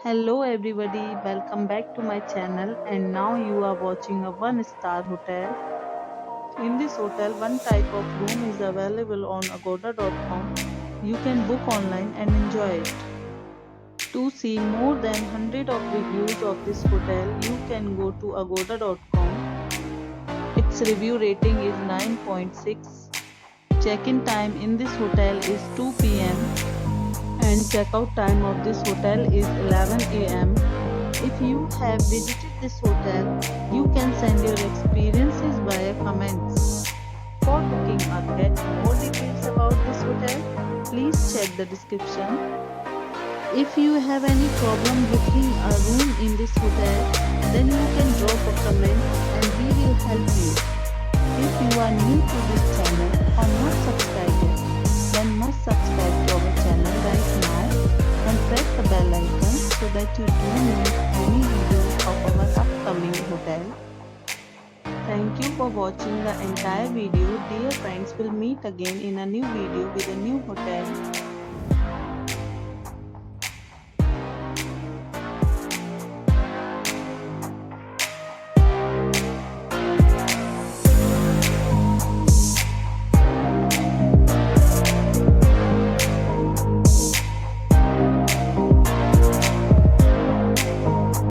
Hello everybody, welcome back to my channel and now you are watching a one-star hotel. In this hotel, one type of room is available on agoda.com. You can book online and enjoy it. To see more than 100 of reviews of this hotel, you can go to agoda.com. Its review rating is 9.6. Check-in time in this hotel is 2 p.m. and checkout time of this hotel is 11 a.m. If you have visited this hotel, you can send your experiences via comments. For booking or get more details about this hotel, please check the description. If you have any problem booking a room in this hotel, then you can drop a comment and we will help you. If you are new to this channel or not subscribed yet, then must subscribe to our channel right now and press the bell icon so that you don't miss any videos of our upcoming hotel. Thank you for watching the entire video. Dear friends, will meet again in a new video with a new hotel.